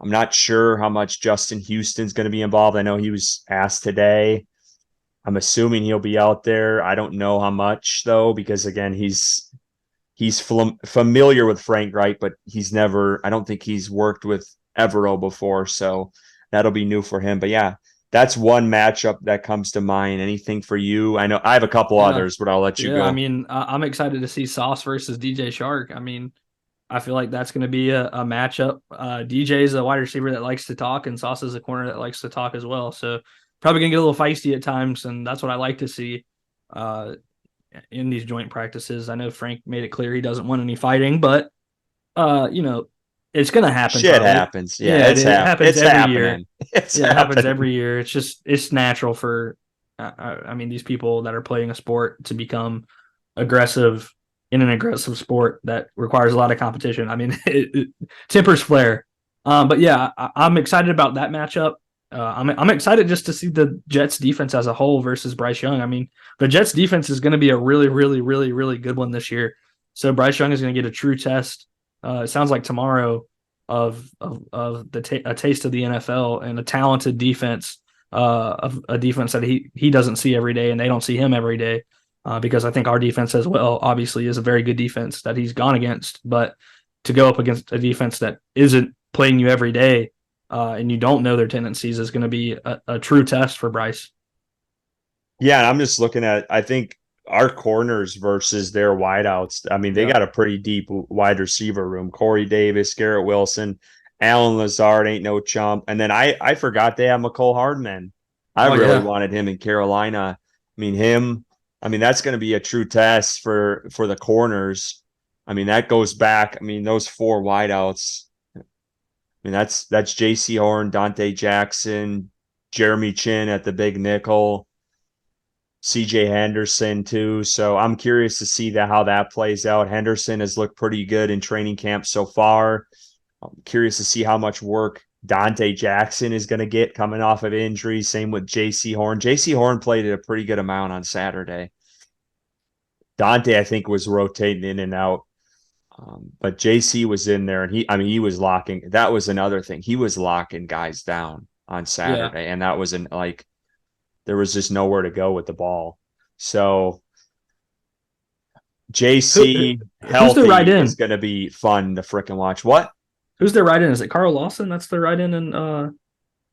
I'm not sure how much Justin Houston's going to be involved. I know he was asked today. I'm assuming he'll be out there. I don't know how much, though, because, again, he's familiar with Frank Reich, but I don't think he's worked with Evero before, so that'll be new for him. But, yeah, that's one matchup that comes to mind. Anything for you? I know I have a couple others, but I'll let you go. I mean, I'm excited to see Sauce versus DJ Shark. I mean, I feel like that's going to be a matchup. DJ is a wide receiver that likes to talk, and Sauce is a corner that likes to talk as well. So probably going to get a little feisty at times, and that's what I like to see in these joint practices. I know Frank made it clear he doesn't want any fighting, but it's going to happen. Shit happens. Yeah, it happens every year. It happens every year. It's natural for, these people that are playing a sport to become aggressive in an aggressive sport that requires a lot of competition. I mean, tempers flare. But yeah, I'm excited about that matchup. I'm excited just to see the Jets defense as a whole versus Bryce Young. I mean, the Jets defense is going to be a really, really, really, really good one this year. So Bryce Young is going to get a true test. It sounds like tomorrow a taste of the NFL and a talented defense, of a defense that he doesn't see every day and they don't see him every day. Because I think our defense as well, obviously, is a very good defense that he's gone against. But to go up against a defense that isn't playing you every day, and you don't know their tendencies, is going to be a true test for Bryce. Yeah, and I'm just looking at, I think our corners versus their wideouts. I mean, they Yeah. got a pretty deep wide receiver room. Corey Davis, Garrett Wilson, Alan Lazard ain't no chump. And then I forgot they have McCole Hardman. I Oh really yeah. wanted him in Carolina. That's going to be a true test for the corners. I mean, that goes back. I mean, those four wideouts. I mean, that's J.C. Horn, Dante Jackson, Jeremy Chin at the big nickel. CJ Henderson too. So I'm curious to see how that plays out. Henderson has looked pretty good in training camp so far. I'm curious to see how much work Dante Jackson is going to get coming off of injury. Same with JC Horn. JC Horn played a pretty good amount on Saturday. Dante, I think, was rotating in and out. But JC was in there and he was locking. That was another thing. He was locking guys down on Yeah. Saturday. And that was there was just nowhere to go with the ball. So JC Who's the right healthy is in? going to be fun to freaking watch. What? Who's the right in? Is it Carl Lawson? That's the right in, and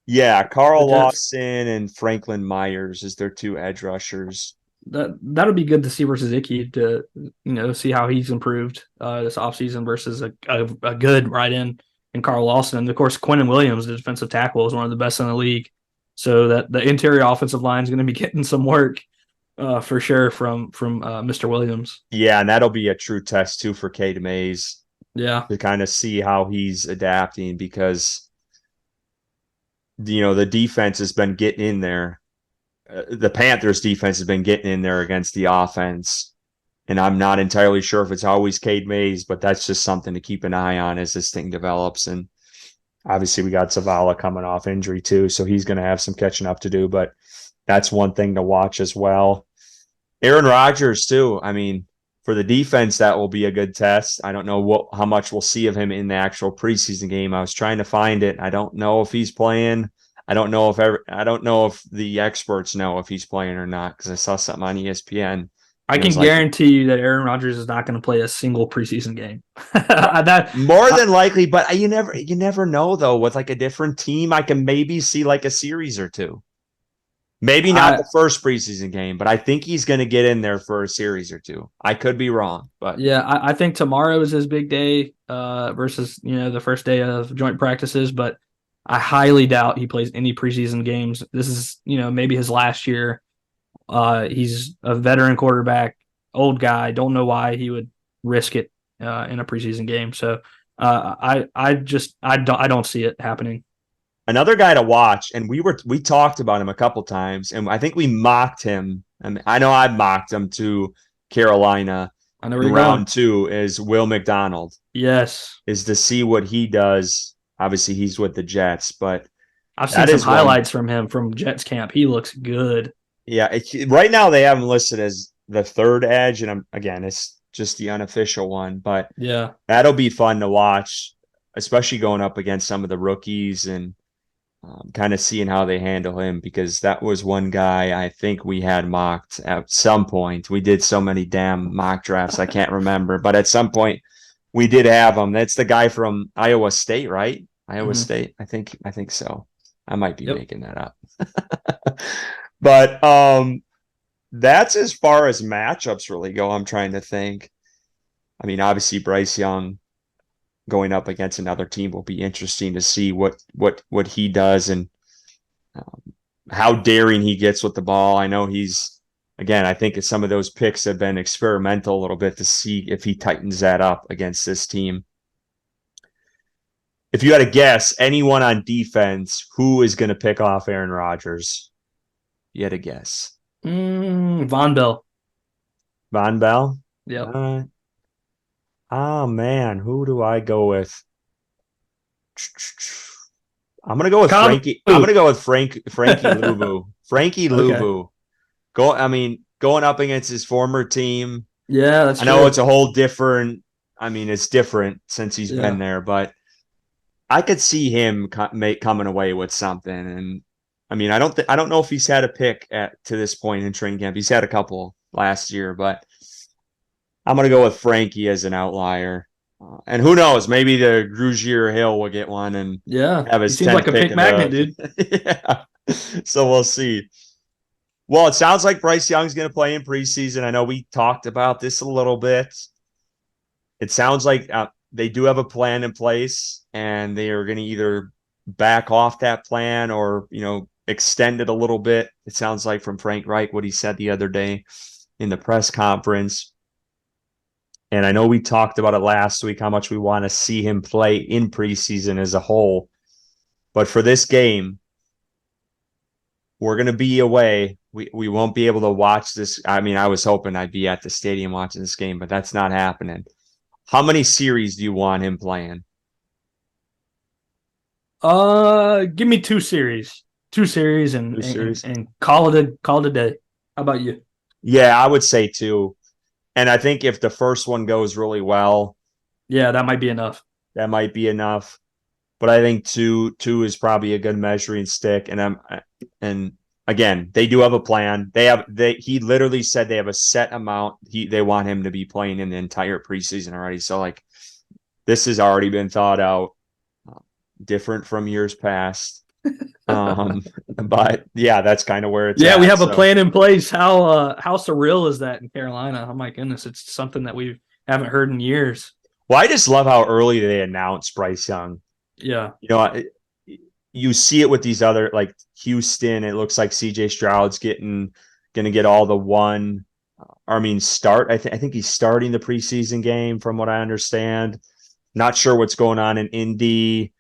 Yeah, the Carl Jets. Lawson and Franklin Myers is their two edge rushers. That'll be good to see versus Icky, to see how he's improved this offseason versus a good right in and Carl Lawson. And of course, Quentin Williams, the defensive tackle, is one of the best in the league. So that the interior offensive line is going to be getting some work for sure from Mr. Williams. Yeah, and that'll be a true test too for Cade Mays Yeah. to kind of see how he's adapting because the defense has been getting in there. The Panthers defense has been getting in there against the offense. And I'm not entirely sure if it's always Cade Mays, but that's just something to keep an eye on as this thing develops. And obviously we got Zavala coming off injury too, so he's going to have some catching up to do, but that's one thing to watch as well. Aaron Rodgers too. I mean, for the defense, that will be a good test. I don't know how much we'll see of him in the actual preseason game. I was trying to find it. I don't know if he's playing. I don't know if the experts know if he's playing or not because I saw something on ESPN. I And it can was like guarantee you that Aaron Rodgers is not going to play a single preseason game. that more than likely, but you never know though. With like a different team, I can maybe see like a series or two. Maybe not I the first preseason game, but I think he's going to get in there for a series or two. I could be wrong, but Yeah, I think tomorrow is his big day versus the first day of joint practices, but I highly doubt he plays any preseason games. This is maybe his last year. He's a veteran quarterback, old guy. Don't know why he would risk it in a preseason game. So I don't see it happening. another guy to watch, and we talked about him a couple times, and I think we mocked him. I mean, I know I mocked him to Carolina I know where in you're going. round 2 is Will McDonald, Yes, is to see what he does. Obviously, he's with the Jets, but I've seen that some is one. highlights from him from Jets camp. He looks good. Yeah, right now they have him listed as the third edge, and it's just the unofficial one, but Yeah. that'll be fun to watch, especially going up against some of the rookies and kind of seeing how they handle him because that was one guy I think we had mocked at some point. We did so many damn mock drafts, I can't remember, but at some point we did have him. That's the guy from Iowa State, right? Iowa Mm-hmm. State. I think so. I might be Yep. making that up. But that's as far as matchups really go. I'm trying to think. I mean, obviously Bryce Young going up against another team will be interesting to see what he does and um, how daring he gets with the ball. I know I think some of those picks have been experimental a little bit to see if he tightens that up against this team. If you had to guess anyone on defense, who is going to pick off Aaron Rodgers? You had to guess. Von Bell. Von Bell? Yep. Oh, man. Who do I go with? I'm gonna go with Come. Frankie. I'm gonna go with Frankie Luvu. Frankie Okay. Luvu. Going up against his former team. Yeah, that's I know true. it's a whole different. I mean, it's different since he's been Yeah. there, but I could see him coming away with something. And I mean, I don't know if he's had a pick to this point in training camp. He's had a couple last year, but I'm going to go with Frankie as an outlier. And who knows? Maybe the Grugier Hill will get one and Yeah, have he his seems 10th like a pick pick magnet, dude. yeah. So we'll see. Well, it sounds like Bryce Young's going to play in preseason. I know we talked about this a little bit. It sounds like they do have a plan in place, and they are going to either back off that plan or, extend it a little bit. It sounds like from Frank Reich, what he said the other day in the press conference. And I know we talked about it last week, how much we want to see him play in preseason as a whole. But for this game, we're going to be away. We won't be able to watch this. I mean, I was hoping I'd be at the stadium watching this game, but that's not happening. How many series do you want him playing? Give me 2 series. 2 series and, 2 series? and call it a day. How about you? Yeah, I would say 2. And I think if the first one goes really well, yeah, that might be enough. That might be enough. But I think two is probably a good measuring stick. And again, they do have a plan. He literally said they have a set amount they want him to be playing in the entire preseason already. So like this has already been thought out, different from years past. But yeah, that's kind of where it's at. We have a plan in place. How surreal is that in Carolina? Oh my goodness, it's something that we haven't heard in years. Well, I just love how early they announced Bryce Young. Yeah. You see it with these other, like Houston, it looks like CJ Stroud's going to get all the one. Start. I think he's starting the preseason game from what I understand. Not sure what's going on in Indy.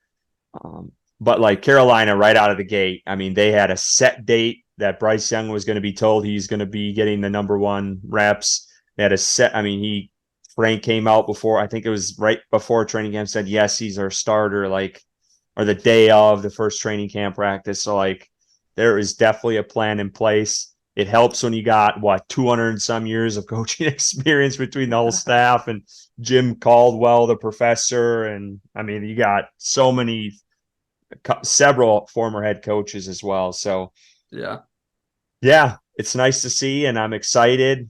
But like Carolina right out of the gate, I mean, they had a set date that Bryce Young was going to be told he's going to be getting the number 1 reps. They had a set, Frank came out before, I think it was right before training camp, said, yes, he's our starter, or the day of the first training camp practice. So there is definitely a plan in place. It helps when you got 200 and some years of coaching experience between the whole staff and Jim Caldwell, the professor. And you got several former head coaches as well. So yeah, it's nice to see. And I'm excited.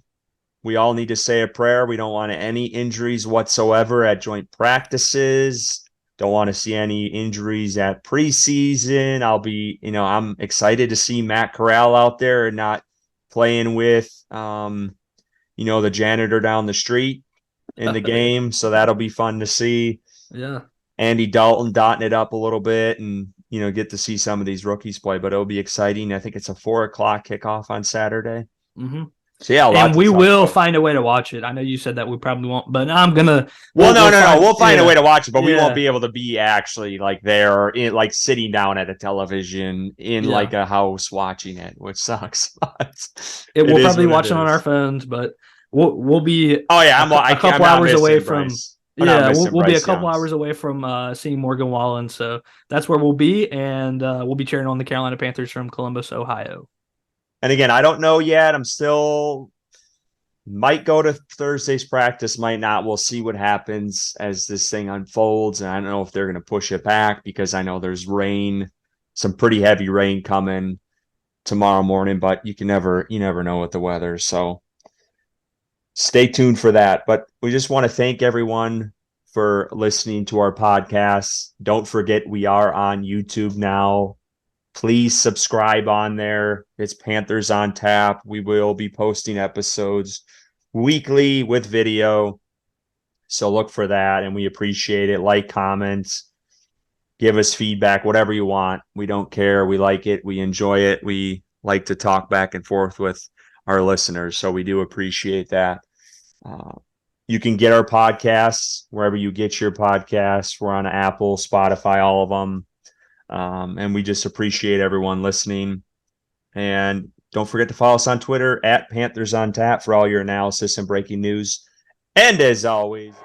We all need to say a prayer. We don't want any injuries whatsoever at joint practices. Don't want to see any injuries at preseason. I'm excited to see Matt Corral out there and not playing with, the janitor down the street in the game. So that'll be fun to see. Yeah. Andy Dalton dotting it up a little bit and, get to see some of these rookies play, but it'll be exciting. I think it's a 4:00 kickoff on Saturday. Mm-hmm. So yeah, and we will find a way to watch it. I know you said that we probably won't, but I'm gonna. We'll find a way to watch it, but we won't be able to be actually there, sitting down at a television in like a house watching it, which sucks. We'll probably watch it on our phones, but we'll be. Oh yeah, a couple hours away from. We'll be a couple Youngs. hours away from seeing Morgan Wallen, so that's where we'll be, and we'll be cheering on the Carolina Panthers from Columbus, Ohio. And again, I don't know yet. I'm still might go to Thursday's practice, might not. We'll see what happens as this thing unfolds. And I don't know if they're going to push it back because I know there's rain, some pretty heavy rain coming tomorrow morning, but you never know with the weather. So stay tuned for that. But we just want to thank everyone for listening to our podcast. Don't forget, we are on YouTube now. Please subscribe on there. It's Panthers on Tap. We will be posting episodes weekly with video. So look for that, and we appreciate it. Like, comments, give us feedback, whatever you want. We don't care. We like it. We enjoy it. We like to talk back and forth with our listeners. So we do appreciate that. You can get our podcasts wherever you get your podcasts. We're on Apple, Spotify, all of them. And we just appreciate everyone listening. And don't forget to follow us on Twitter at Panthers on Tap for all your analysis and breaking news. And as always,